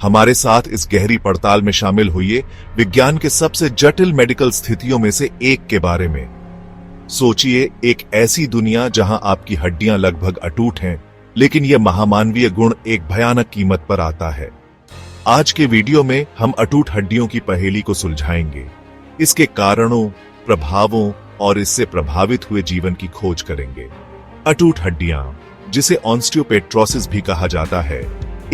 हमारे साथ इस गहरी पड़ताल में शामिल हुई विज्ञान के सबसे जटिल मेडिकल स्थितियों में से एक के बारे में। सोचिए, एक ऐसी दुनिया जहां आपकी हड्डियां लगभग अटूट हैं, लेकिन यह महामानवीय गुण एक भयानक कीमत पर आता है। आज के वीडियो में हम अटूट हड्डियों की पहेली को सुलझाएंगे, इसके कारणों, प्रभावों और इससे प्रभावित हुए जीवन की खोज करेंगे। अटूट हड्डियां, जिसे ऑस्टियोपेट्रोसिस भी कहा जाता है,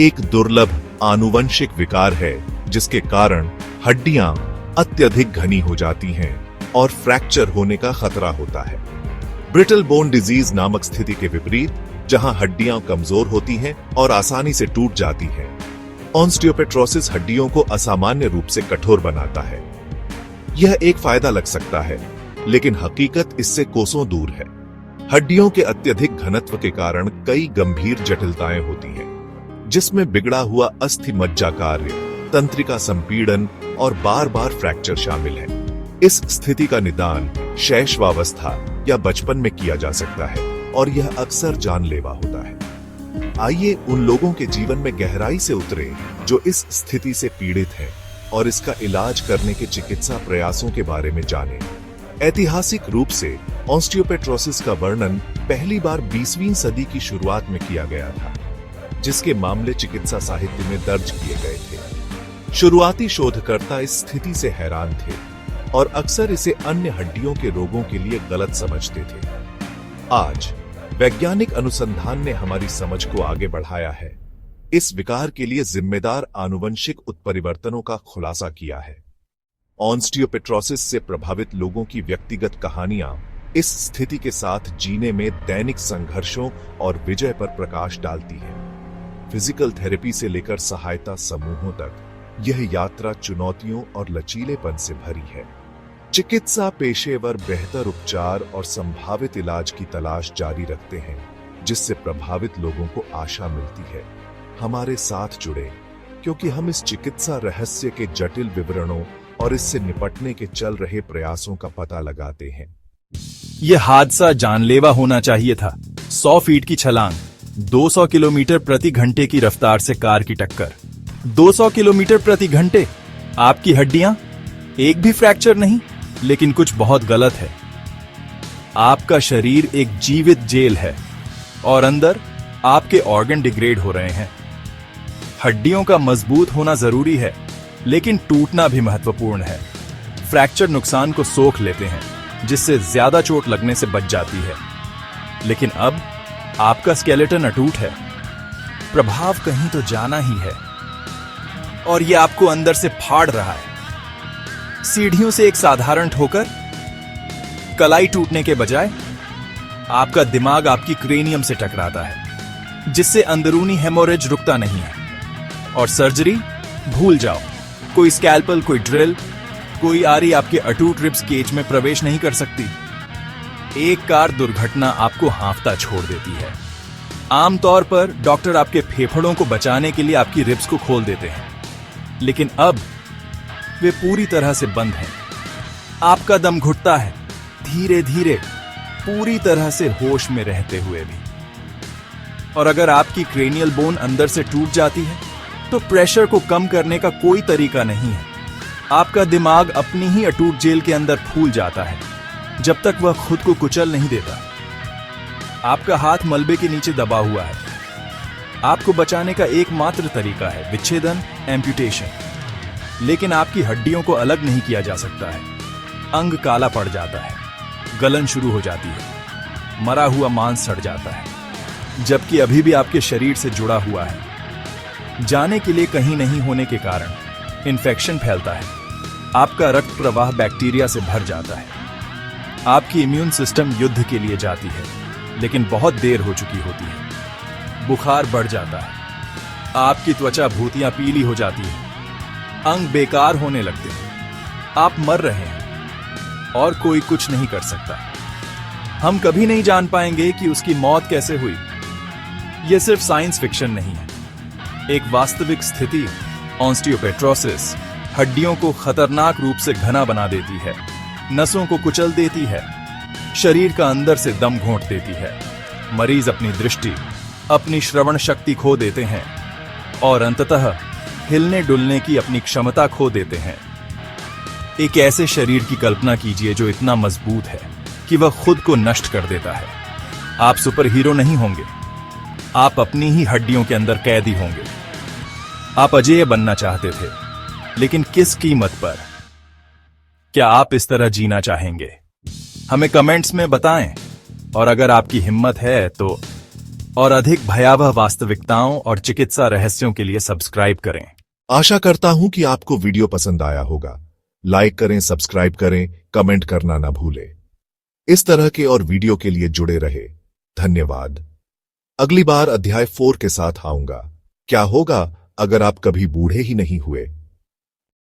एक दुर्लभ आनुवंशिक विकार है जिसके कारण हड्डियां अत्यधिक घनी हो जाती हैं और फ्रैक्चर होने का खतरा होता है। ब्रिटल बोन डिजीज नामक स्थिति के विपरीत, जहां हड्डियां कमजोर होती हैं और आसानी से टूट जाती हैं, ऑस्टियोपेट्रोसिस हड्डियों को असामान्य रूप से कठोर बनाता है। यह एक फायदा लग सकता है, लेकिन हकीकत इससे कोसों दूर है। हड्डियों के अत्यधिक घनत्व के कारण कई गंभीर जटिलताएं होती हैं, जिसमें बिगड़ा हुआ अस्थि मज्जा कार्य, तंत्रिका संपीड़न और बार बार फ्रैक्चर शामिल है। इस स्थिति का निदान शैशवावस्था या बचपन में किया जा सकता है और यह अक्सर जानलेवा होता है। आइए उन लोगों के जीवन में गहराई से उतरे जो इस स्थिति से पीड़ित हैं और इसका इलाज करने के चिकित्सा प्रयासों के बारे में जानें। ऐतिहासिक रूप से ऑस्टियोपेट्रोसिस का वर्णन पहली बार 20वीं सदी की शुरुआत में किया गया था, जिसके मामले चिकित्सा साहित्य में दर्ज किए गए थे। शुरुआती शोधकर्ता इस स्थिति से हैरान थे और अक्सर इसे अन्य हड्डियों के रोगों के लिए गलत समझते थे। आज वैज्ञानिक अनुसंधान ने हमारी समझ को आगे बढ़ाया है, इस विकार के लिए जिम्मेदार आनुवंशिक उत्परिवर्तनों का खुलासा किया है। ऑस्टियोपेट्रोसिस से प्रभावित लोगों की व्यक्तिगत कहानियां इस स्थिति के साथ जीने में दैनिक संघर्षों और विजय पर प्रकाश डालती है। फिजिकल थेरेपी से लेकर सहायता समूहों तक, यह यात्रा चुनौतियों और लचीलेपन से भरी है। चिकित्सा पेशेवर बेहतर उपचार और संभावित इलाज की तलाश जारी रखते हैं, जिससे प्रभावित लोगों को आशा मिलती है। हमारे साथ जुड़े, क्योंकि हम इस चिकित्सा रहस्य के जटिल विवरणों और इससे निपटने के चल रहे प्रयासों का पता लगाते हैं। यह हादसा जानलेवा होना चाहिए था। 100 फीट की छलांग, 200 किलोमीटर प्रति घंटे की रफ्तार से कार की टक्कर। 200 किलोमीटर प्रति घंटे। आपकी हड्डियां, एक भी फ्रैक्चर नहीं, लेकिन कुछ बहुत गलत है। आपका शरीर एक जीवित जेल है और अंदर आपके ऑर्गन डिग्रेड हो रहे हैं। हड्डियों का मजबूत होना जरूरी है, लेकिन टूटना भी महत्वपूर्ण है। फ्रैक्चर नुकसान को सोख लेते हैं, जिससे ज्यादा चोट लगने से बच जाती है। लेकिन अब आपका स्केलेटन अटूट है, प्रभाव कहीं तो जाना ही है और यह आपको अंदर से फाड़ रहा है। सीढ़ियों से एक साधारण ठोकर, कलाई टूटने के बजाय आपका दिमाग आपकी क्रेनियम से टकराता है, जिससे अंदरूनी हेमोरेज रुकता नहीं है। और सर्जरी भूल जाओ, कोई स्कैल्पल, कोई ड्रिल, कोई आरी आपके अटूट रिब्स केज में प्रवेश नहीं कर सकती। एक कार दुर्घटना आपको हांफता छोड़ देती है। आमतौर पर डॉक्टर आपके फेफड़ों को बचाने के लिए आपकी रिब्स को खोल देते हैं, लेकिन अब वे पूरी तरह से बंद हैं। आपका दम घुटता है, धीरे धीरे, पूरी तरह से होश में रहते हुए भी। और अगर आपकी क्रेनियल बोन अंदर से टूट जाती है, तो प्रेशर को कम करने का कोई तरीका नहीं है। आपका दिमाग अपनी ही अटूट जेल के अंदर फूल जाता है, जब तक वह खुद को कुचल नहीं देता। आपका हाथ मलबे के नीचे दबा हुआ है। आपको बचाने का एकमात्र तरीका है विच्छेदन, एम्पुटेशन। लेकिन आपकी हड्डियों को अलग नहीं किया जा सकता है। अंग काला पड़ जाता है, गलन शुरू हो जाती है, मरा हुआ मांस सड़ जाता है, जबकि अभी भी आपके शरीर से जुड़ा हुआ है। जाने के लिए कहीं नहीं होने के कारण इन्फेक्शन फैलता है। आपका रक्त प्रवाह बैक्टीरिया से भर जाता है। आपकी इम्यून सिस्टम युद्ध के लिए जाती है, लेकिन बहुत देर हो चुकी होती है। बुखार बढ़ जाता है। आपकी त्वचा भूतियां पीली हो जाती है। अंग बेकार होने लगते हैं। आप मर रहे हैं और कोई कुछ नहीं कर सकता। हम कभी नहीं जान पाएंगे कि उसकी मौत कैसे हुई। यह सिर्फ साइंस फिक्शन नहीं है, एक वास्तविक स्थिति। ऑस्टियोपेट्रोसिस हड्डियों को खतरनाक रूप से घना बना देती है, नसों को कुचल देती है, शरीर का अंदर से दम घोंट देती है। मरीज अपनी दृष्टि, अपनी श्रवण शक्ति खो देते हैं और अंततः हिलने डुलने की अपनी क्षमता खो देते हैं। एक ऐसे शरीर की कल्पना कीजिए जो इतना मजबूत है कि वह खुद को नष्ट कर देता है। आप सुपर हीरो नहीं होंगे, आप अपनी ही हड्डियों के अंदर कैदी होंगे। आप अजेय बनना चाहते थे, लेकिन किस कीमत पर? क्या आप इस तरह जीना चाहेंगे? हमें कमेंट्स में बताएं। और अगर आपकी हिम्मत है तो और अधिक भयावह वास्तविकताओं और चिकित्सा रहस्यों के लिए सब्सक्राइब करें। आशा करता हूं कि आपको वीडियो पसंद आया होगा। लाइक करें, सब्सक्राइब करें, कमेंट करना ना भूलें। इस तरह के और वीडियो के लिए जुड़े रहे। धन्यवाद। अगली बार अध्याय 4 के साथ आऊंगा। क्या होगा अगर आप कभी बूढ़े ही नहीं हुए?